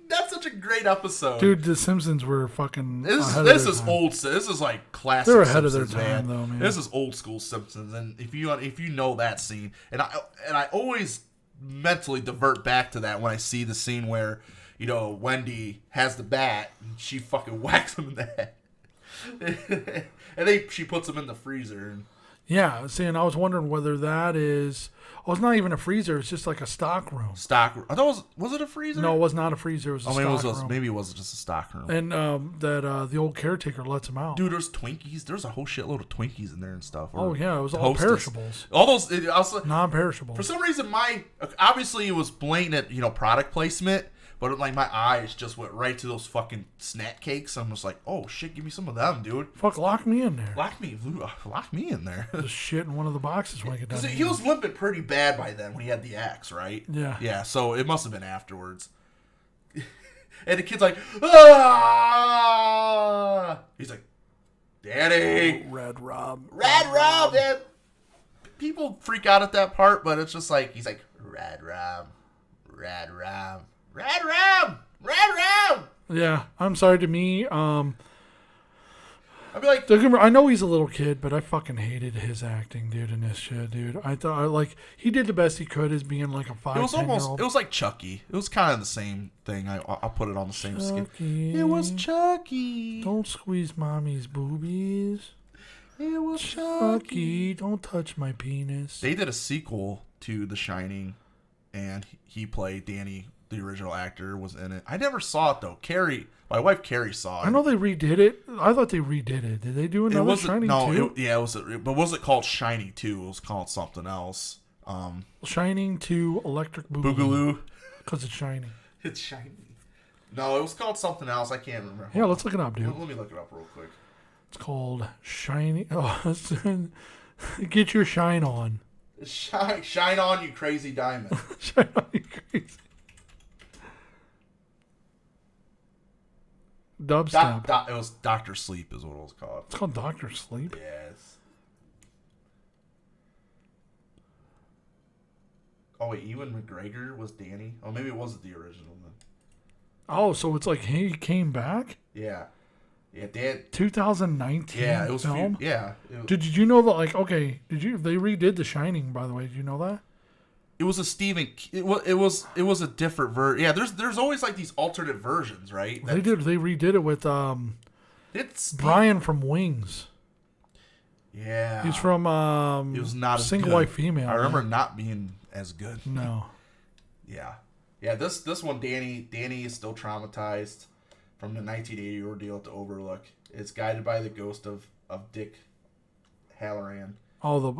That's such a great episode, dude. The Simpsons were fucking. This is time. old. This is like classic. They're ahead Simpsons, of their time, though, man. This is old school Simpsons, and if you know that scene, and I always mentally divert back to that when I see the scene where Wendy has the bat and she fucking whacks him in the head, and she puts him in the freezer. And Yeah, see, and I was wondering whether that is. Oh, it's not even a freezer. It's just like a stock room. I thought was it a freezer? No, it was not a freezer. It was a stock room. Maybe it was just a stock room. And the old caretaker lets him out. Dude, there's Twinkies. There's a whole shitload of Twinkies in there and stuff. Oh yeah, it was all Hostess. perishables. All those Non-perishables. For some reason, obviously it was blatant, product placement, but like my eyes just went right to those fucking snack cakes. I'm just like, oh shit, give me some of them, dude. Fuck, lock me in there. Lock me in there. Just shit in one of the boxes when I get done. He was limping pretty bad by then when he had the axe, right? Yeah. Yeah. So it must have been afterwards. And the kid's like, ah! He's like, Daddy. Red Rob. Dad. People freak out at that part, but it's just like, he's like, Rad Rob. Yeah, I'm sorry to me. I'd be like, I know he's a little kid, but I fucking hated his acting, dude, in this shit, dude. I thought he did the best he could as being like a 5-10-year-old. it was like Chucky. It was kind of the same thing. I'll put it on the same skin. Chucky. It was Chucky. Don't squeeze mommy's boobies. It was Chucky, don't touch my penis. They did a sequel to The Shining, and he played Danny the original actor was in it. I never saw it though. My wife Carrie saw it. I know they redid it. I thought they redid it. Did they do another Shining 2? It was. But was it called Shining 2? It was called something else. Shining 2 Electric Boogaloo. Because it's shiny. It's shiny. No, it was called something else. I can't remember. Yeah, let's look it up, dude. Let me look it up real quick. It's called Shiny. Oh, get your shine on. Shine on, you crazy diamond. Shine on, you crazy. Dubstep. It was Dr. Sleep is what it was called. It's called Dr. Sleep. Yes. Oh wait, Ewan McGregor was Danny. Oh, maybe it wasn't the original then. Oh, so it's like he came back? Yeah. Yeah, Dan. 2019 Yeah, it was film? Did Did you know that, like, okay, they redid The Shining, by the way. Did you know that? it was a Stephen. It was a different version. Yeah, there's always like these alternate versions, right? They redid it with It's Brian from Wings. Yeah. He's from It was not as Single good. White Female. I remember not being as good. No. Yeah. Yeah, this one Danny is still traumatized from the 1980 ordeal at the Overlook. It's guided by the ghost of Dick Halloran. Oh, the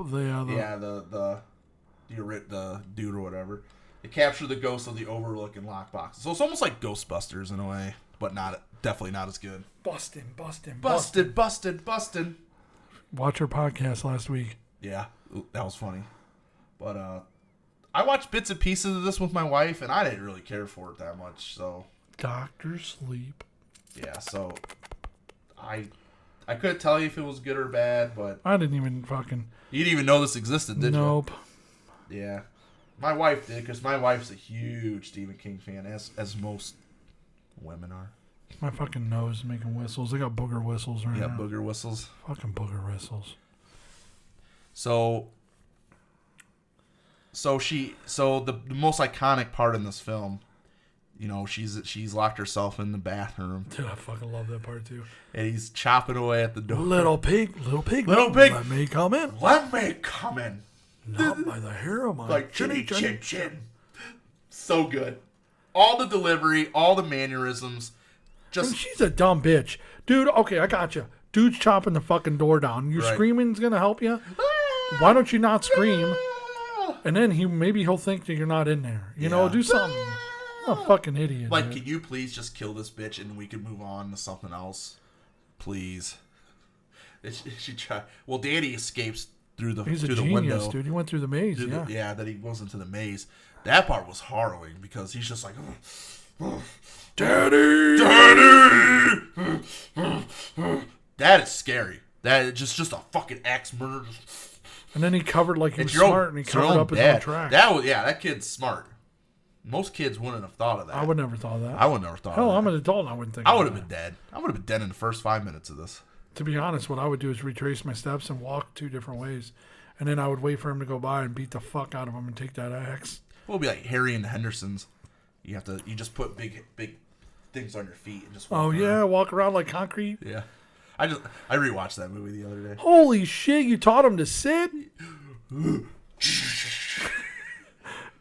dude or whatever. They capture the ghost of the Overlook in lockboxes. So it's almost like Ghostbusters in a way, but definitely not as good. Busted. Watch our podcast last week. Yeah, that was funny. But I watched bits and pieces of this with my wife, and I didn't really care for it that much. So Dr. Sleep. yeah, so I couldn't tell you if it was good or bad, but I didn't even fucking. you didn't even know this existed, did Nope. you? Yeah, my wife did because my wife's a huge Stephen King fan, as most women are. My fucking nose is making whistles. They got booger whistles right Yeah, now. booger whistles. Fucking booger whistles. So the most iconic part in this film, you know, she's locked herself in the bathroom, Dude, I fucking love that part too. and he's chopping away at the door. Little pig. Little pig. Let me come in. Let me come in. Not by the hair of my Like chinny chin chin. So good. All the delivery, all the mannerisms. And Just she's a dumb bitch. Dude, okay, I got you. Dude's chopping the fucking door down. You Right. screaming's going to help you? Why don't you not scream? And then maybe he'll think that you're not in there. You know, Yeah. do something. You're a fucking idiot. like, dude. can you please just kill this bitch and we can move on to something else? Please. She tried. Well, Danny escapes through the He's a through the genius, window. dude. He went through the maze, Through yeah. yeah, that he goes into the maze. That part was harrowing because he's just like, Daddy! That is scary. That is just a fucking axe murder. And then he covered, like, he was It's your smart, and he it's your covered own up his dad. own track. That kid's smart. Most kids wouldn't have thought of that. I would never thought of that. I would never thought Hell, of that. I'm an adult and I wouldn't think I of would have that. been dead. I would have been dead in the first 5 minutes of this. To be honest, what I would do is retrace my steps and walk 2 different ways. And then I would wait for him to go by and beat the fuck out of him and take that axe. We'll be like Harry and the Hendersons. You just put big things on your feet and just walk Oh, around. yeah, walk around like concrete. Yeah. I rewatched that movie the other day. Holy shit, you taught him to sit?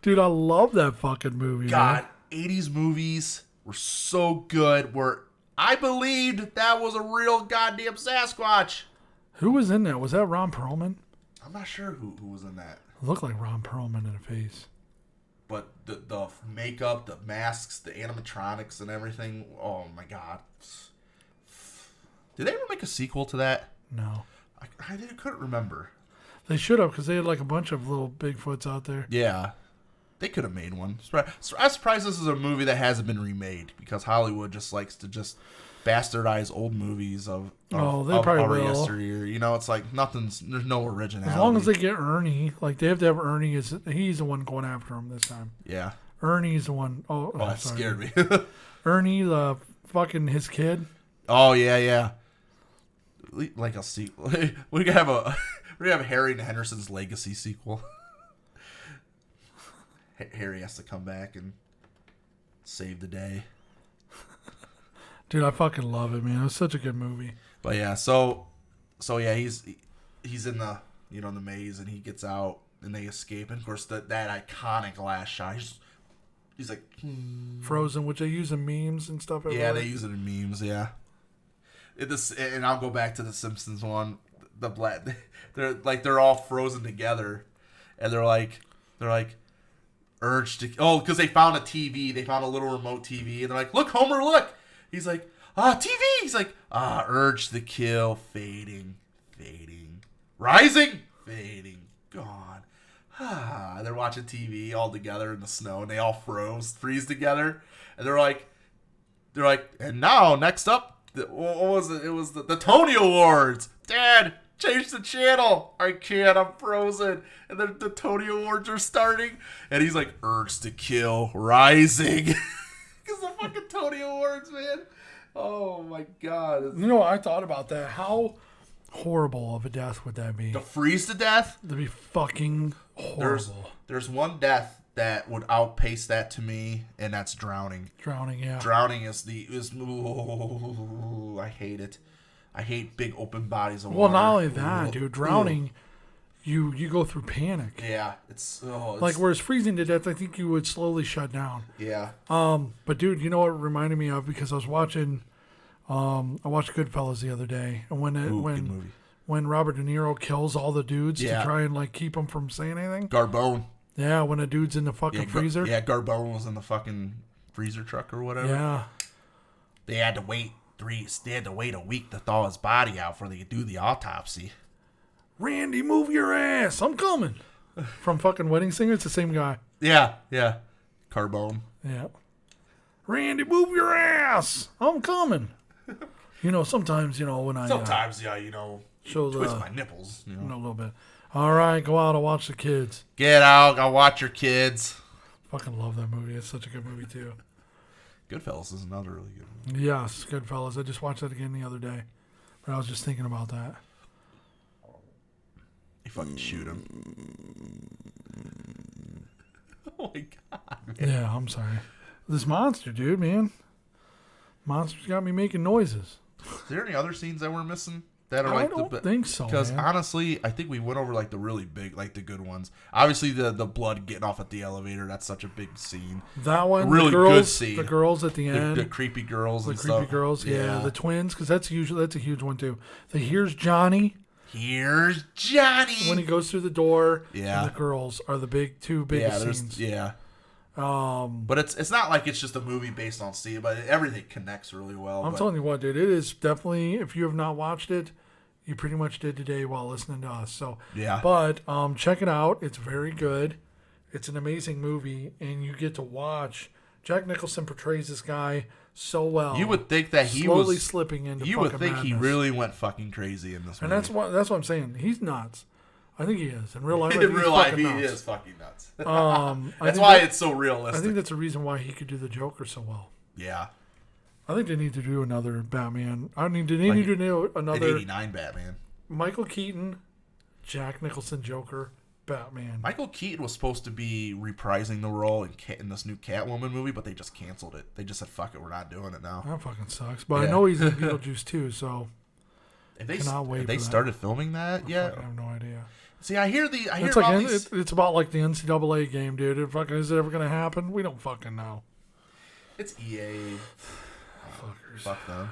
Dude, I love that fucking movie. God, Man. 80s movies were so good where I believed that was a real goddamn Sasquatch. Who was in that? Was that Ron Perlman? I'm not sure who was in that. It looked like Ron Perlman in the face. But the makeup, the masks, the animatronics and everything, oh my God. Did they ever make a sequel to that? No. I couldn't remember. They should have, because they had like a bunch of little Bigfoots out there. Yeah. They could have made one. I'm surprised this is a movie that hasn't been remade because Hollywood just likes to just bastardize old movies of they probably will. yesteryear. You know, it's like there's no originality. As long as they get Ernie, like they have to have Ernie, he's the one going after him this time. Yeah. Ernie's the one. Oh, that sorry. scared me. Ernie, the fucking his kid. Oh, yeah. Like a sequel. We're gonna have Harry and Henderson's Legacy sequel. Harry has to come back and save the day. Dude, I fucking love it, man. It was such a good movie. But yeah, so yeah, he's in the the maze and he gets out and they escape. And of course that iconic last shot. He's like, Frozen, which they use in memes and stuff. yeah, everywhere. they use it in memes. Yeah. And I'll go back to the Simpsons one. The black, they're all frozen together, and they're like urged to because they found a TV. They found a little remote TV, and they're like, look, Homer, look. He's like, TV. He's like, urge to kill, fading, rising, fading, gone. They're watching TV all together in the snow, and they all freeze together, and they're like, and now next up, what was it? It was the Tony Awards. Dad, change the channel. I can't. I'm frozen. And then the Tony Awards are starting, and he's like, urge to kill, rising, because the fucking Tony Awards, man. Oh my god. You know, I thought about that. How horrible of a death would that be? To freeze to death? To be fucking horrible. There's one death that would outpace that to me, and that's drowning. Drowning, yeah. Drowning is I hate it. I hate big open bodies of water. Well, not only that, dude. Drowning, you go through panic. Yeah, it's like, whereas freezing to death, I think you would slowly shut down. Yeah. But dude, you know what it reminded me of? Because I was watching, I watched Goodfellas the other day, and good movie. when Robert De Niro kills all the dudes Yeah. to try and like keep them from saying anything. Garbone. Yeah, when a dude's in the fucking freezer. Garbone was in the fucking freezer truck or whatever. Yeah. They had to wait a week to thaw his body out before they could do the autopsy. Randy, move your ass! I'm coming. From fucking Wedding Singer, it's the same guy. Yeah. Carbone. Yeah. Randy, move your ass! I'm coming. You know, sometimes, you know, when I Sometimes, show twist my nipples. You know, a little bit. All right, go out and watch the kids. Get out, go watch your kids. Fucking love that movie. It's such a good movie too. Goodfellas is another really good movie. Yes, Goodfellas. I just watched that again the other day, but I was just thinking about that. You fucking shoot him. Oh my god, man. Yeah, I'm sorry. This monster, dude, man. Monster's got me making noises. Is there any other scenes that we're missing? That are I like don't the think so, Because man. honestly, I think we went over like the really big, like the good ones. Obviously, the blood getting off at the elevator. That's such a big scene. That one, Really the girls, good scene. the girls at the end, The creepy girls. the and creepy stuff. girls, yeah, the twins, because that's a huge one too. Here's Johnny Here's Johnny. when he goes through the door. Yeah. and the girls are the two big scenes. But it's not like it's just a movie based on Steve, but everything connects really well. I'm telling you what, dude, it is definitely, if you have not watched it, you pretty much did today while listening to us. So Yeah. But check it out. It's very good. It's an amazing movie, and you get to watch. Jack Nicholson portrays this guy so well. You would think that he slowly was slipping into. You fucking would think he madness. really went fucking crazy in this And movie. that's what I'm saying. He's nuts. I think he is. In real life, I In think real he's life, fucking he nuts. is fucking nuts. I That's think why that- it's so realistic. I think that's the reason why he could do the Joker so well. Yeah. I think they need to do another Batman. They need to do An another 89 Batman. Michael Keaton, Jack Nicholson Joker, Batman. Michael Keaton was supposed to be reprising the role in this new Catwoman movie, but they just canceled it. They just said, fuck it, we're not doing it now. That fucking sucks. But I Yeah. know he's in Beetlejuice too, so If they, Cannot wait if they for that. started filming that yet? I have no idea. See, I hear It's about like these... it's about like the NCAA game, dude. Is it ever gonna happen? We don't fucking know. It's EA. Fuckers. Fuck them.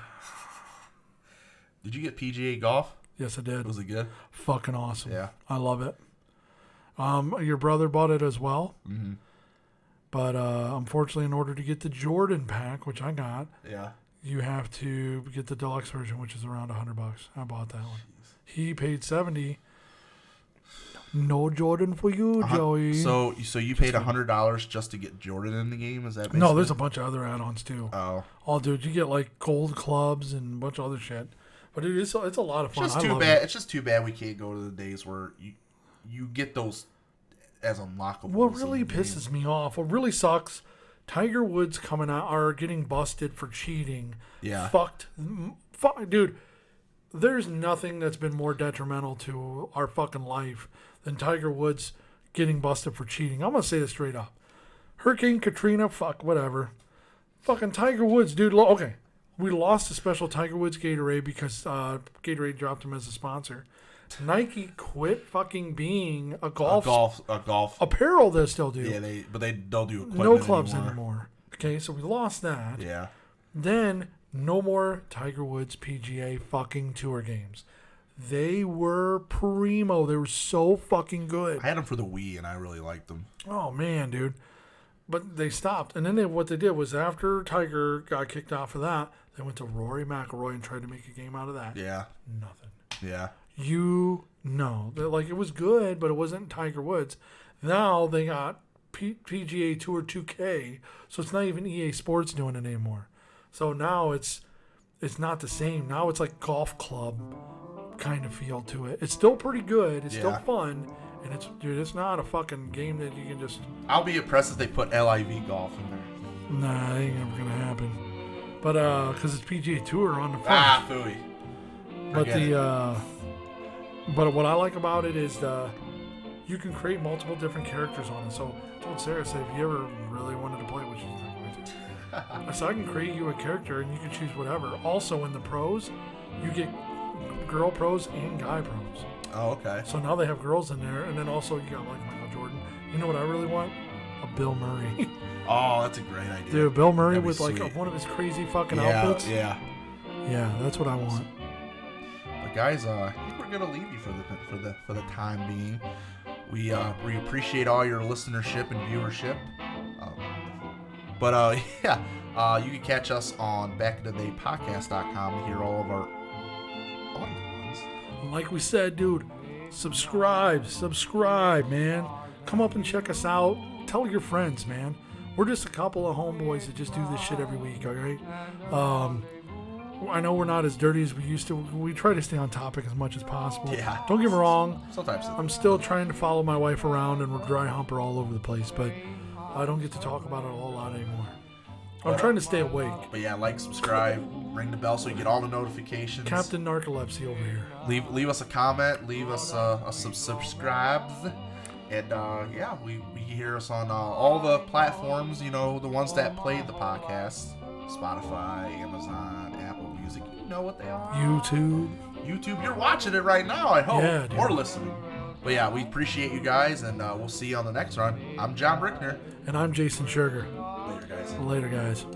Did you get PGA golf? Yes, I did. Was it good? Fucking awesome. Yeah. I love it. Your brother bought it as well. Mm-hmm. But unfortunately, in order to get the Jordan pack, which I got, Yeah. you have to get the deluxe version, which is around $100. I bought that one. He paid $70. No Jordan for you, Joey. So you paid $100 just to get Jordan in the game? Is that basically? No, there's a bunch of other add-ons too. Oh. Oh, dude, you get like gold clubs and a bunch of other shit. But dude, it's a lot of fun. It's I love bad. it. It's just too bad we can't go to the days where you get those as unlockable. What really pisses me off, what really sucks, Tiger Woods coming out or getting busted for cheating. Yeah. Dude, there's nothing that's been more detrimental to our fucking life than Tiger Woods getting busted for cheating. I'm going to say this straight up. Hurricane Katrina, fuck, whatever. Fucking Tiger Woods, dude. Okay. We lost a special Tiger Woods Gatorade because Gatorade dropped him as a sponsor. Nike quit fucking being a golf apparel. They still do. Yeah, they don't do equipment no clubs anymore. Okay, so we lost that. Yeah. Then no more Tiger Woods PGA fucking tour games. They were primo. They were so fucking good. I had them for the Wii, and I really liked them. Oh man, dude. But they stopped, and then what they did was after Tiger got kicked off of that, they went to Rory McIlroy and tried to make a game out of that. Yeah. Nothing. Yeah. Like it was good, but it wasn't Tiger Woods. Now they got PGA Tour 2K, so it's not even EA Sports doing it anymore. So now it's not the same. Now it's like golf club kind of feel to it. It's still pretty good. It's still fun, and it's not a fucking game that you can just. I'll be impressed if they put LIV golf in there. Nah, it ain't never gonna happen. But because it's PGA Tour on the front. Ah, phooey. But what I like about it is you can create multiple different characters on it. So I told Sarah, if you ever really wanted to play, which she's not going to, I said I can create you a character and you can choose whatever. Also in the pros, you get girl pros and guy pros. Oh, okay. So now they have girls in there, and then also you got like Michael Jordan. You know what I really want? A Bill Murray. Oh, that's a great idea. Dude, Bill Murray That'd be with like sweet. one of his crazy fucking outfits. Yeah. Yeah, that's what I want. But guys, I think we're gonna leave you for the time being. We appreciate all your listenership and viewership. You can catch us on backintodaypodcast.com to hear all of our audio ones. Like we said, dude, subscribe, man. Come up and check us out. Tell your friends, man. We're just a couple of homeboys that just do this shit every week, all right? I know we're not as dirty as we used to. We try to stay on topic as much as possible. Yeah. Don't get me wrong. Sometimes. I'm still trying to follow my wife around, and we're dry humper all over the place, but I don't get to talk about it a whole lot anymore. I'm trying to stay awake. But yeah, like, subscribe, ring the bell so you get all the notifications. Captain Narcolepsy over here. Leave us a comment, leave us some subscribes, and we hear us on all the platforms. You know, the ones that play the podcast: Spotify, Amazon, Apple Music. You know what they are. YouTube. You're watching it right now, I hope. Yeah, dude. Or listening. But yeah, we appreciate you guys, and we'll see you on the next run. I'm John Brickner. And I'm Jason Sugar. Later, guys. Later, guys.